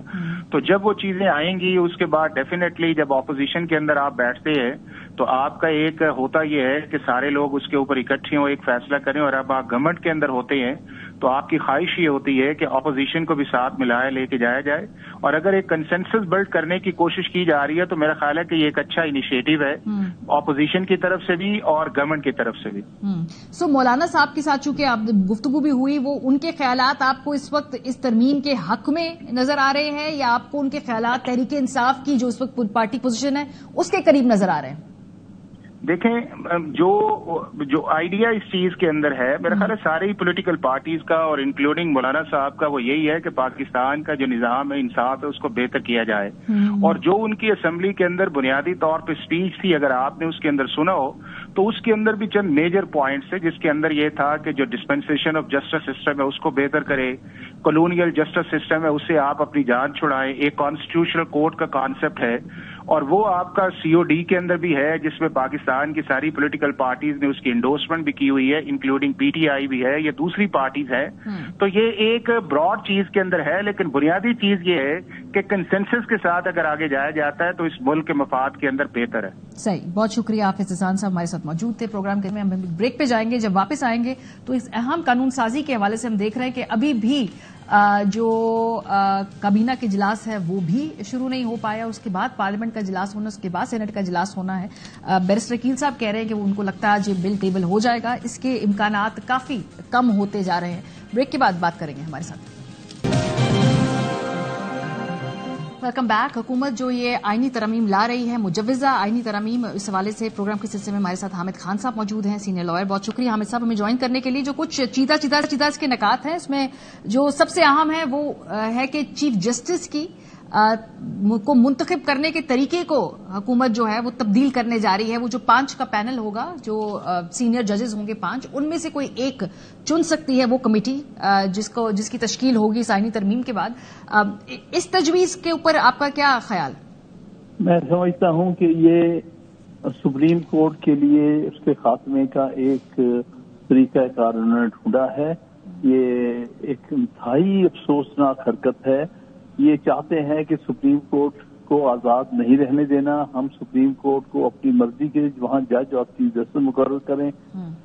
تو جب وہ چیزیں آئیں گی اس کے بعد ڈیفینیٹلی جب اپوزیشن کے اندر آپ بیٹھتے ہیں تو آپ کا ایک ہوتا یہ ہے کہ سارے لوگ اس کے اوپر اکٹھے ہوں، ایک فیصلہ کریں. اور اب آپ گورنمنٹ کے اندر ہوتے ہیں تو آپ کی خواہش یہ ہوتی ہے کہ اپوزیشن کو بھی ساتھ ملایا لے کے جایا جائے. اور اگر ایک کنسنسس بلڈ کرنے کی کوشش کی جا رہی ہے تو میرا خیال ہے کہ یہ ایک اچھا انیشیٹو ہے اپوزیشن کی طرف سے بھی اور گورنمنٹ کی طرف سے بھی. سو مولانا صاحب کے ساتھ چونکہ آپ گفتگو بھی ہوئی، وہ ان کے خیالات آپ کو اس وقت اس ترمیم کے حق میں نظر آ رہے ہیں، یا آپ کو ان کے خیالات تحریک انصاف کی جو اس وقت پارٹی پوزیشن ہے اس کے قریب نظر آ رہے ہیں؟ دیکھیں، جو آئیڈیا اس چیز کے اندر ہے، میرا خیال ہے ساری پولیٹیکل پارٹیز کا اور انکلوڈنگ مولانا صاحب کا وہ یہی ہے کہ پاکستان کا جو نظام ہے، انصاف ہے، اس کو بہتر کیا جائے. اور جو ان کی اسمبلی کے اندر بنیادی طور پہ اسپیچ تھی، اگر آپ نے اس کے اندر سنا ہو تو اس کے اندر بھی چند میجر پوائنٹس تھے، جس کے اندر یہ تھا کہ جو ڈسپینسیشن آف جسٹس سسٹم ہے اس کو بہتر کرے، کالونیل جسٹس سسٹم ہے اس سے آپ اپنی جان چھڑائیں، ایک کانسٹیٹیوشنل کورٹ کا کانسیپٹ ہے، اور وہ آپ کا COD کے اندر بھی ہے جس میں پاکستان کی ساری پولیٹیکل پارٹیز نے اس کی انڈورسمنٹ بھی کی ہوئی ہے، انکلوڈنگ PTI بھی ہے، یہ دوسری پارٹیز ہے. تو یہ ایک براڈ چیز کے اندر ہے، لیکن بنیادی چیز یہ ہے کہ کنسنسس کے ساتھ اگر آگے جایا جاتا ہے تو اس ملک کے مفاد کے اندر بہتر ہے. صحیح، بہت شکریہ. حافظ احسان صاحب ہمارے ساتھ موجود تھے پروگرام کے میں. ہم بریک پہ جائیں گے. جب واپس آئیں گے تو اس اہم قانون سازی کے حوالے سے ہم دیکھ رہے ہیں کہ ابھی بھی جو کابینہ کے اجلاس ہے وہ بھی شروع نہیں ہو پایا. اس کے بعد پارلیمنٹ کا اجلاس ہونا، اس کے بعد سینٹ کا اجلاس ہونا ہے. بیرسٹر عقیل صاحب کہہ رہے ہیں کہ ان کو لگتا ہے آج یہ بل ٹیبل ہو جائے گا. اس کے امکانات کافی کم ہوتے جا رہے ہیں. بریک کے بعد بات کریں گے ہمارے ساتھ. Welcome back. حکومت جو یہ آئینی ترامیم لا رہی ہے، مجوزہ آئینی ترامیم، اس حوالے سے پروگرام کے سلسلے میں ہمارے ساتھ حامد خان صاحب موجود ہیں، سینئر لائر. بہت شکریہ حامد صاحب ہمیں جوائن کرنے کے لیے. جو کچھ چیدہ اس کے نکات ہیں، اس میں جو سب سے اہم ہے وہ ہے کہ چیف جسٹس کی کو منتخب کرنے کے طریقے کو حکومت جو ہے وہ تبدیل کرنے جا رہی ہے. وہ جو 5 کا پینل ہوگا، جو سینئر ججز ہوں گے 5، ان میں سے کوئی ایک چن سکتی ہے وہ کمیٹی جس کی تشکیل ہوگی اس آئینی ترمیم کے بعد. اس تجویز کے اوپر آپ کا کیا خیال؟ میں سمجھتا ہوں کہ یہ سپریم کورٹ کے لیے اس کے خاتمے کا ایک طریقہ کار انہوں نے ڈھونڈا ہے. یہ ایک انتہائی افسوسناک حرکت ہے. یہ چاہتے ہیں کہ سپریم کورٹ کو آزاد نہیں رہنے دینا. ہم سپریم کورٹ کو اپنی مرضی کے وہاں جج اور چیف جسٹس مقرر کریں.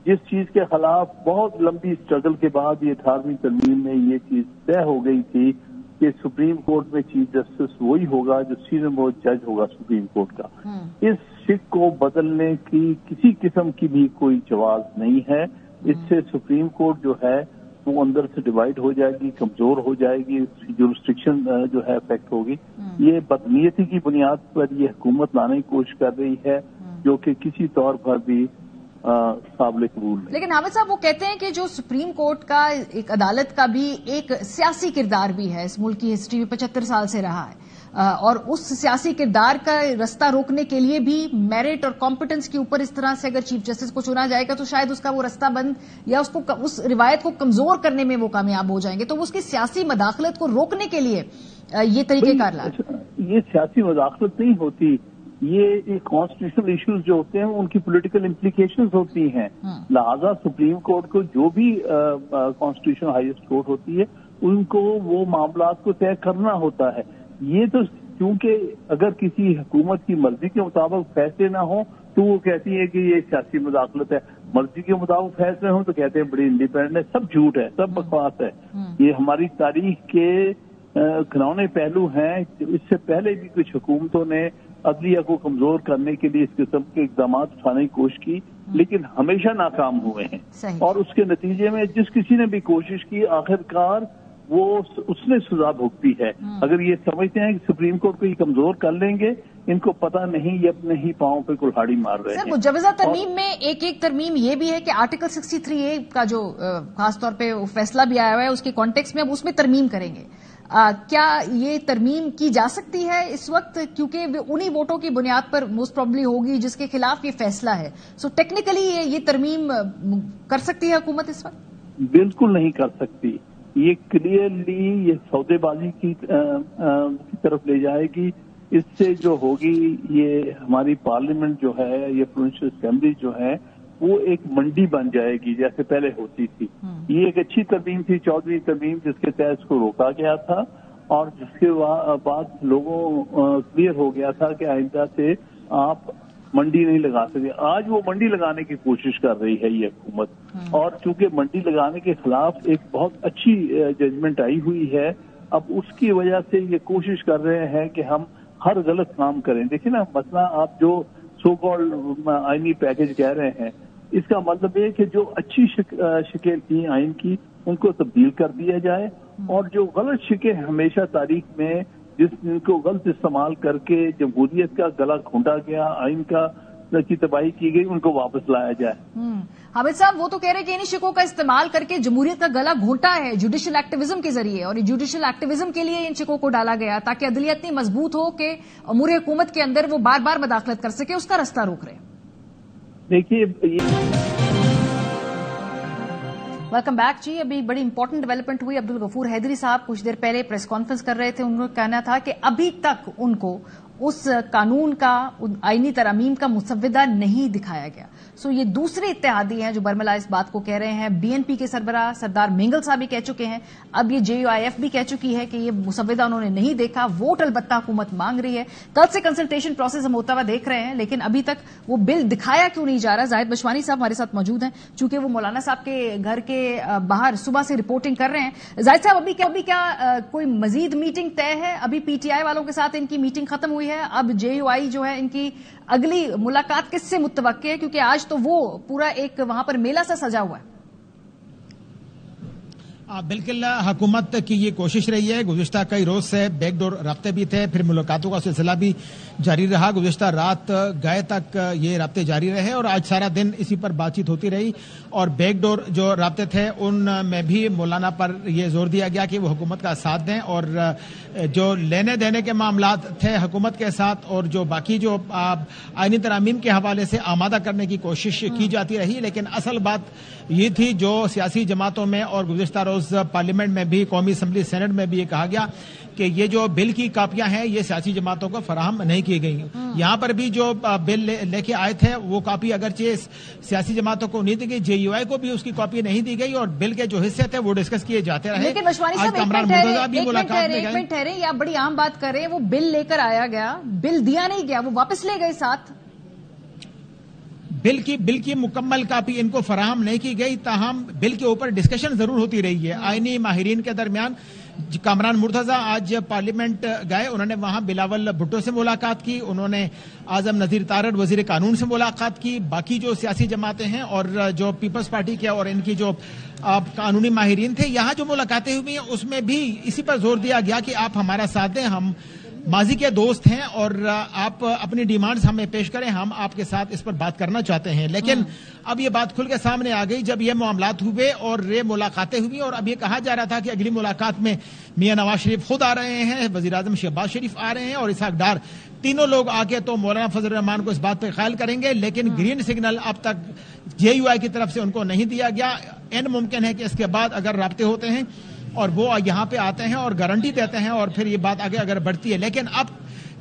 جس چیز کے خلاف بہت لمبی اسٹرگل کے بعد یہ 18ویں ترمیم میں یہ چیز طے ہو گئی تھی کہ سپریم کورٹ میں چیف جسٹس وہی ہوگا جو سینئر موسٹ جج ہوگا سپریم کورٹ کا. اس شک کو بدلنے کی کسی قسم کی بھی کوئی جواز نہیں ہے. اس سے سپریم کورٹ جو ہے وہ اندر سے ڈیوائیڈ ہو جائے گی، کمزور ہو جائے گی، اس کی جورسڈکشن جو ہے افیکٹ ہوگی. یہ بدنیتی کی بنیاد پر یہ حکومت لانے کی کوشش کر رہی ہے جو کہ کسی طور پر بھی قابل قبول نہیں. لیکن حامد صاحب وہ کہتے ہیں کہ جو سپریم کورٹ کا ایک عدالت کا بھی ایک سیاسی کردار بھی ہے، اس ملک کی ہسٹری میں 75 سال سے رہا ہے، اور اس سیاسی کردار کا رستہ روکنے کے لیے بھی میرٹ اور کمپٹنس کے اوپر اس طرح سے اگر چیف جسٹس کو چنا جائے گا تو شاید اس کا وہ رستہ بند یا اس روایت کو کمزور کرنے میں وہ کامیاب ہو جائیں گے. تو اس کی سیاسی مداخلت کو روکنے کے لیے یہ طریقہ کار لا. یہ سیاسی مداخلت نہیں ہوتی، یہ کانسٹیٹیوشنل ایشوز جو ہوتے ہیں ان کی پولیٹیکل امپلیکیشنز ہوتی ہیں. لہذا سپریم کورٹ کو جو بھی کانسٹیٹیوشن ہائیسٹ کورٹ ہوتی ہے ان کو وہ معاملات کو طے کرنا ہوتا ہے. یہ تو کیونکہ اگر کسی حکومت کی مرضی کے مطابق فیصلے نہ ہوں तो वो कहती है कि ये सियासी मुदाखलत है, मर्जी के मुताबिक फैसले हों तो कहते हैं बड़ी इंडिपेंडेंट है। सब झूठ है, सब बकवास है। ये हमारी तारीख के घिनौने पहलू हैं। इससे पहले भी कुछ हुकूमतों ने अदलिया को कमजोर करने के लिए इस किस्म के इकदाम उठाने की कोशिश की, लेकिन हमेशा नाकाम हुए हैं। और उसके नतीजे में जिस किसी ने भी कोशिश की, आखिरकार वो उसने सजा भुगती है। अगर ये समझते हैं कि सुप्रीम कोर्ट को ये कमजोर कर लेंगे, इनको पता नहीं ये अपने ही पांव पे कुल्हाड़ी मार रहे हैं। सर, मुजव्वजा तरमीम में एक तरमीम ये भी है कि आर्टिकल 63A का जो खासतौर पे फैसला भी आया हुआ है, उसके कॉन्टेक्स्ट में अब उसमें तरमीम करेंगे। क्या ये तरमीम की जा सकती है इस वक्त, क्योंकि उन्हीं वोटों की बुनियाद पर मोस्ट प्रॉब्ली होगी जिसके खिलाफ ये फैसला है। सो टेक्निकली ये तरमीम कर सकती है हुकूमत इस वक्त? बिल्कुल नहीं कर सकती। ये क्लियरली ये सौदेबाजी की तरफ ले जाएगी। इससे जो होगी, ये हमारी पार्लियामेंट जो है, ये प्रोविंशियल असेंबली जो है, वो एक मंडी बन जाएगी जैसे पहले होती थी। ये एक अच्छी तरमीम थी, 14वीं तरमीम, जिसके तहत इसको रोका गया था और जिसके बाद लोगों क्लियर हो गया था कि आइंदा से आप मंडी नहीं लगा सकते। आज वो मंडी लगाने की कोशिश कर रही है ये हुकूमत, और चूंकि मंडी लगाने के खिलाफ एक बहुत अच्छी जजमेंट आई हुई है, अब उसकी वजह से ये कोशिश कर रहे हैं कि हम हर गलत काम करें। देखिए ना, मसला आप जो सो कॉल्ड आईनी पैकेज कह रहे हैं, इसका मतलब ये कि जो अच्छी शिकें थी आइन की, उनको तब्दील कर दिया जाए, और जो गलत शिकें हमेशा तारीख में जिनको गलत इस्तेमाल करके जमहूरियत का गला घोंटा गया, आइन की तबाही की गई, उनको वापस लाया जाए। हामिद साहब, वो तो कह रहे हैं कि इन शिकों का इस्तेमाल करके जमहूरियत का गला घोंटा है जुडिशियल एक्टिविज्म के जरिए, और जुडिशियल एक्टिविज्म के लिए इन शिकों को डाला गया ताकि अदलिया इतनी मजबूत हो कि अमूर हुकूमत के अंदर वो बार बार मदाखलत कर सके, उसका रास्ता रोक रहे हैं। देखिए, वेलकम बैक जी। अभी बड़ी इंपॉर्टेंट डेवलपमेंट हुई। अब्दुल गफूर हैदरी साहब कुछ देर पहले प्रेस कॉन्फ्रेंस कर रहे थे। उनका कहना था कि अभी तक उनको उस कानून का, आईनी तरामीम का मुसव्विदा नहीं दिखाया गया। सो ये दूसरे इत्तेहादी हैं जो बरमला इस बात को कह रहे हैं। बीएनपी के सरबराह सरदार मेंगल साहब भी कह चुके हैं, अब ये जेयूआईएफ भी कह चुकी है कि ये मुसव्विदा उन्होंने नहीं देखा। वोट अलबत्ता हुकूमत मांग रही है। कल से कंसल्टेशन प्रोसेस हम होता हुआ देख रहे हैं, लेकिन अभी तक वो बिल दिखाया क्यों नहीं जा रहा। जाहिद बशवानी साहब हमारे साथ मौजूद हैं, चूंकि वो मौलाना साहब के घर के बाहर सुबह से रिपोर्टिंग कर रहे हैं। जाहिद साहब, अभी क्या कोई मजीद मीटिंग तय है? अभी पीटीआई वालों के साथ इनकी मीटिंग खत्म हुई है, अब जेयूआई जो है इनकी अगली मुलाकात किससे मुतवक्के है? क्योंकि आज तो वो पूरा एक वहां पर मेला सा सजा हुआ है। बिल्कुल, हुकूमत की ये कोशिश रही है। गुज़िश्ता कई रोज से बैकडोर रब्ते भी थे, फिर मुलाकातों का सिलसिला भी जारी रहा। गुज़िश्ता रात गए तक ये रब्ते जारी रहे और आज सारा दिन इसी पर बातचीत होती रही। और बैकडोर जो रब्ते थे उनमें भी मौलाना पर यह जोर दिया गया कि वो हुकूमत का साथ दें, और जो लेने देने के मामला थे हुकूमत के साथ और जो बाकी जो आईनी तरामीम के हवाले से आमादा करने की कोशिश की जाती रही। लेकिन असल बात ये थी जो सियासी जमातों में और गुज़िश्ता रोज पार्लियामेंट में भी, कौमी असम्बली सेनेट में भी ये कहा गया कि ये जो बिल की कापियां हैं ये सियासी जमातों को फराहम नहीं की गई। यहाँ पर भी जो बिल लेके आए थे वो कापी अगरचे सियासी जमातों को नहीं दी गई, जेयूआई को भी उसकी कॉपी नहीं दी गई, और बिल के जो हिस्से थे वो डिस्कस किए जाते रहे। लेकिन मशवानी साहब, एक मिनट ठहरे, ये आप बड़ी आम बात कर रहे हैं। वो बिल लेकर आया गया, बिल दिया नहीं गया, वो वापस ले गए साथ। बिल की मुकम्मल कापी इनको फराहम नहीं की गई, ताहम बिल के ऊपर डिस्कशन जरूर होती रही है आईनी माहिरीन के दरमियान। कामरान मुर्तजा आज पार्लियामेंट गए, उन्होंने वहां बिलावल भुट्टो से मुलाकात की, उन्होंने आजम नजीर तारड़ वजीर कानून से मुलाकात की। बाकी जो सियासी जमातें हैं और जो पीपल्स पार्टी के और इनकी जो कानूनी माहिरीन थे, यहाँ जो मुलाकातें हुई हैं उसमें भी इसी पर जोर दिया गया कि आप हमारा साथ दें, हम माजी के दोस्त हैं और आप अपनी डिमांड्स हमें पेश करें, हम आपके साथ इस पर बात करना चाहते हैं। लेकिन अब ये बात खुल के सामने आ गई जब ये मामलात हुए और ये मुलाकातें हुई, और अब ये कहा जा रहा था कि अगली मुलाकात में मियां नवाज शरीफ खुद आ रहे हैं, वजीर आजम शहबाज शरीफ आ रहे हैं और इसहाक डार, तीनों लोग आके तो मौलाना फजल रहमान को इस बात पर ख्याल करेंगे। लेकिन ग्रीन सिग्नल अब तक जेयूआई की तरफ से उनको नहीं दिया गया। इन मुमकिन है कि इसके बाद अगर राब्ते होते हैं और वो यहाँ पे आते हैं और गारंटी देते हैं और फिर ये बात आगे अगर बढ़ती है। लेकिन अब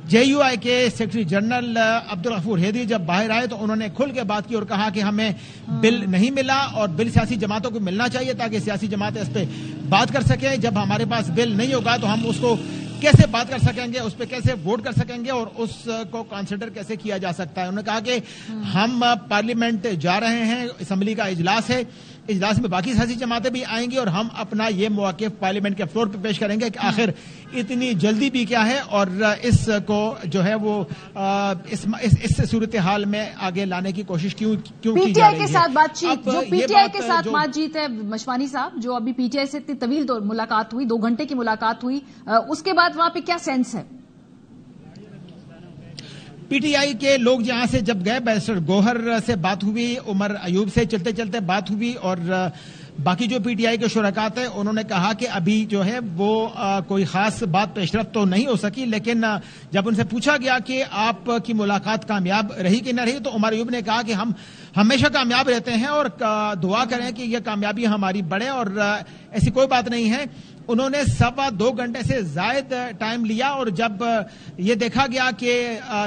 जेयूआई के सेक्रेटरी जनरल अब्दुल गफूर हैदरी जब बाहर आए तो उन्होंने खुल के बात की और कहा कि हमें बिल नहीं मिला और बिल सियासी जमातों को मिलना चाहिए ताकि सियासी जमातें इस पर बात कर सकें। जब हमारे पास बिल नहीं होगा तो हम उसको कैसे बात कर सकेंगे, उस पर कैसे वोट कर सकेंगे और उस को कंसिडर कैसे किया जा सकता है। उन्होंने कहा कि हम पार्लियामेंट जा रहे हैं, असेंबली का इजलास है, इजलास में बाकी सियासी जमातें भी आएंगी और हम अपना ये मौक़िफ़ पार्लियामेंट के फ्लोर पे पेश करेंगे कि आखिर इतनी जल्दी भी क्या है और इसको जो है वो इस सूरत हाल में आगे लाने की कोशिश क्यों की जा रही है। पीटीआई के साथ बातचीत, जो पीटीआई के साथ बातचीत है मशवानी साहब, जो अभी पीटीआई से इतनी तवील मुलाकात हुई, 2 घंटे की मुलाकात हुई, उसके बाद वहां पे क्या सेंस है? पीटीआई के लोग यहां से जब गए, बैरिस्टर गौहर से बात हुई, उमर अयूब से चलते चलते बात हुई और बाकी जो पीटीआई के शुरकात हैं उन्होंने कहा कि अभी जो है वो कोई खास बात पेशरफ तो नहीं हो सकी, लेकिन जब उनसे पूछा गया कि आपकी मुलाकात कामयाब रही कि न रही, तो उमर अयूब ने कहा कि हम हमेशा कामयाब रहते हैं और दुआ करें कि यह कामयाबी हमारी बढ़े और ऐसी कोई बात नहीं है। उन्होंने 2.25 घंटे से जायद टाइम लिया और जब ये देखा गया कि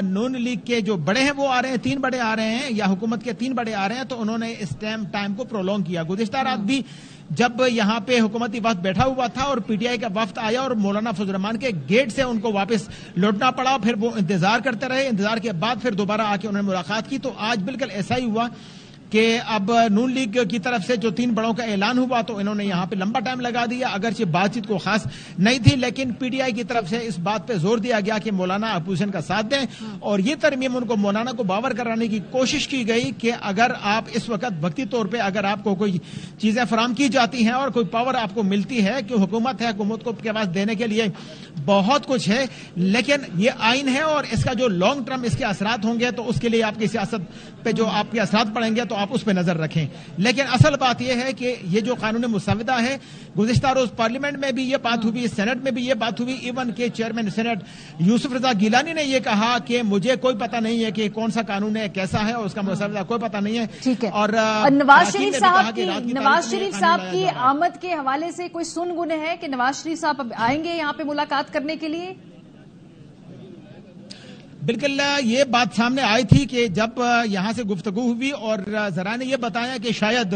नून लीग के जो बड़े हैं वो आ रहे हैं, 3 बड़े आ रहे हैं या हुकूमत के 3 बड़े आ रहे हैं, तो उन्होंने इस टाइम को प्रोलॉन्ग किया। गुज़िश्ता रात भी जब यहाँ पे हुकूमती वफ्द बैठा हुआ था और पीटीआई का वफ्द आया और मौलाना फजल रहमान के गेट से उनको वापस लौटना पड़ा, फिर वो इंतजार करते रहे, इंतजार के बाद फिर दोबारा आके उन्होंने मुलाकात की। तो आज बिल्कुल ऐसा ही हुआ कि अब नून लीग की तरफ से जो 3 बड़ों का ऐलान हुआ तो इन्होंने यहाँ पे लंबा टाइम लगा दिया, अगरचे बातचीत को खास नहीं थी, लेकिन पीटीआई की तरफ से इस बात पे जोर दिया गया कि मौलाना अपोजिशन का साथ दें और ये तरमीम उनको मौलाना को बावर कराने की कोशिश की गई कि अगर आप इस वक्त वक्ती तौर पर अगर आपको कोई चीजें फराम की जाती हैं और कोई पावर आपको मिलती है कि हुकूमत है, हुकूमत को के पास देने के लिए बहुत कुछ है, लेकिन ये आइन है और इसका जो लॉन्ग टर्म इसके असरात होंगे तो उसके लिए आपकी सियासत पे जो आपके असरात पड़ेंगे तो आप उस पर नजर रखें। लेकिन असल बात यह है कि ये जो कानून मुसविदा है, गुज़िश्ता रोज पार्लियामेंट में भी ये बात हुई, सेनेट में भी ये बात हुई, इवन के चेयरमैन सेनेट यूसुफ रजा गिलानी ने यह कहा कि मुझे कोई पता नहीं है कि कौन सा कानून है, कैसा है और उसका मुसविदा कोई पता नहीं है। ठीक है। और नवाज शरीफ साहब की आमद के हवाले से कोई सुन-गुन है कि नवाज शरीफ साहब आएंगे यहाँ पे मुलाकात करने के लिए? बिल्कुल ये बात सामने आई थी कि जब यहां से गुफ्तगू हुई और जरा ने यह बताया कि शायद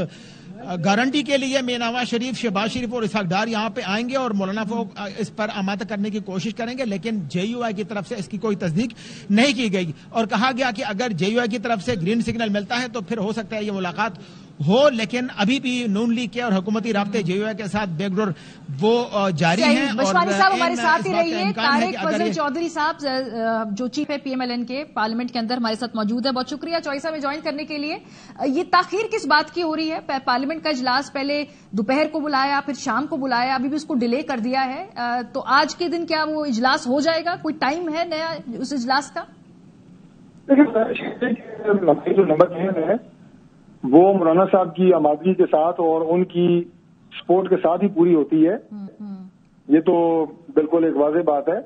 गारंटी के लिए मैं नवाज शरीफ, शहबाज शरीफ और इसहाक डार यहां पे आएंगे और मौलाना को इस पर आमादा करने की कोशिश करेंगे, लेकिन जेयूआई की तरफ से इसकी कोई तस्दीक नहीं की गई और कहा गया कि अगर जेयूआई की तरफ से ग्रीन सिग्नल मिलता है तो फिर हो सकता है ये मुलाकात हो, लेकिन अभी भी नून लीग के और हुकूमती राब्ते जेयूआई के साथ बैकडोर वो जारी हैं। मशवानी साहब हमारे साथ ही रहिए। तारिक फजल चौधरी साहब जो चीफ है पीएमएलएन के पार्लियामेंट के अंदर हमारे साथ मौजूद है, बहुत शुक्रिया चॉइसा में ज्वाइन करने के लिए। ये ताखीर किस बात की हो रही है? पार्लियामेंट का इजलास पहले दोपहर को बुलाया, फिर शाम को बुलाया, अभी भी उसको डिले कर दिया है, तो आज के दिन क्या वो इजलास हो जाएगा? कोई टाइम है नया उस इजलास का? देखिए जो नंबर है वो मौलाना साहब की आमादगी के साथ और उनकी सपोर्ट के साथ ही पूरी होती है, ये तो बिल्कुल एक वाज़ेह बात है।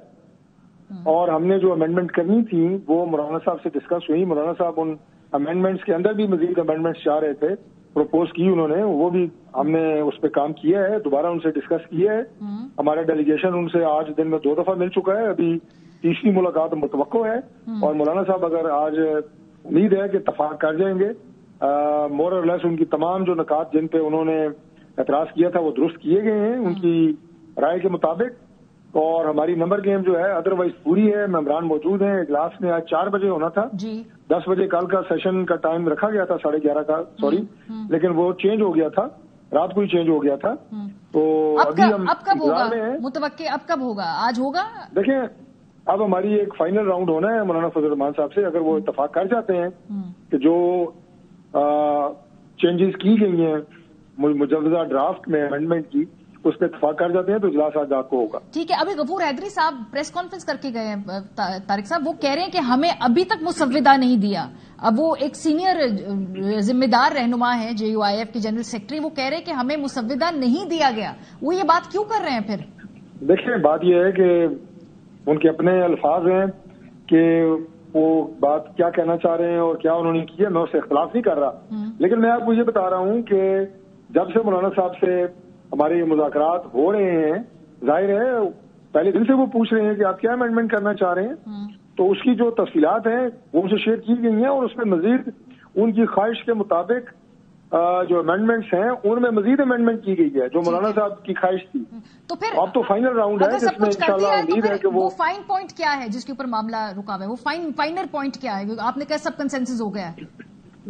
और हमने जो अमेंडमेंट करनी थी वो मौलाना साहब से डिस्कस हुई। मौलाना साहब उन अमेंडमेंट्स के अंदर भी मजीद अमेंडमेंट्स चाह रहे थे, प्रपोज की उन्होंने, वो भी हमने उस पर काम किया है, दोबारा उनसे डिस्कस किया है। हमारा डेलीगेशन उनसे आज दिन में 2 दफा मिल चुका है, अभी तीसरी मुलाकात मुतवक्को है और मौलाना साहब अगर आज उम्मीद है कि इत्तफाक कर जाएंगे, मोर और लेस उनकी तमाम जो नकात जिन पे उन्होंने एतराज किया था वो दुरुस्त किए गए हैं उनकी राय के मुताबिक, और हमारी नंबर गेम जो है अदरवाइज पूरी है। मेंबरान मौजूद हैं। इजलास में आज 4 बजे होना था जी, 10 बजे कल का सेशन का टाइम रखा गया था, 11:30 का, सॉरी, लेकिन वो चेंज हो गया था, रात को ही चेंज हो गया था। तो अभी हम अब कब होगा मुतवक्के, अब कब होगा? आज होगा? देखें, अब हमारी एक फाइनल राउंड होना है मौलाना फजल रहमान साहब से। अगर वो इत्तफाक कर जाते हैं कि जो चेंजेस की गई हैं मुजवजा ड्राफ्ट में अमेंडमेंट की, उस पर इत्तफाक कर जाते हैं तो इजलास आज रात को होगा। ठीक है। अभी गफूर हैदरी साहब प्रेस कॉन्फ्रेंस करके गए हैं, तारिक साहब, वो कह रहे हैं कि हमें अभी तक मुसव्विदा नहीं दिया। अब वो एक सीनियर जिम्मेदार रहनुमा है जेयूआईएफ के जनरल सेक्रेटरी, वो कह रहे हैं कि हमें मुसव्विदा नहीं दिया गया। वो ये बात क्यों कर रहे हैं फिर? देखिए, बात यह है कि उनके अपने अल्फाज हैं कि वो बात क्या कहना चाह रहे हैं और क्या उन्होंने किया, मैं उससे इख्तलाफ नहीं कर रहा, लेकिन मैं आपको ये बता रहा हूँ कि जब से मौलाना साहब से हमारे मुज़ाकरात हो रहे हैं, जाहिर है पहले दिन से वो पूछ रहे हैं कि आप क्या अमेंडमेंट करना चाह रहे हैं, तो उसकी जो तफसीलात हैं वो उनसे शेयर की गई हैं और उसमें मजीद उनकी ख्वाहिश के मुताबिक जो अमेंडमेंट्स हैं उनमें मजीद अमेंडमेंट की गई है, जो मौलाना साहब की ख्वाहिश थी। तो फिर अब तो फाइनल राउंड है जिसमें इंशाल्लाह उम्मीद है कि वो फाइन पॉइंट क्या है जिसके ऊपर मामला रुका हुआ है, वो फाइनल पॉइंट क्या है? आपने कहा सब कंसेंसस हो गया है।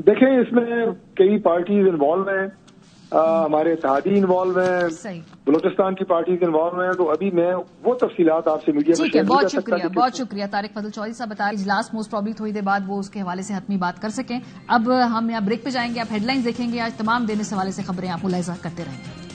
देखें, इसमें कई पार्टीज इन्वॉल्व हैं, हमारे इत्तेहादी इन्वॉल्व हैं, बलूचिस्तान की पार्टीज इन्वॉल्व हैं, तो अभी मैं वो तफसीलात आपसे मीडिया में ठीक है। बहुत शुक्रिया तारिक फजल चौधरी साहब, बता इजलास मोस्ट प्रॉब्ली थोड़ी देर बाद वो उसके हवाले से हतमी बात कर सकें। अब हम यहाँ ब्रेक पे जाएंगे, आप हेडलाइंस देखेंगे। आज तमाम दिन इस हवाले से खबरें आप मुलाहिजा करते रहेंगे।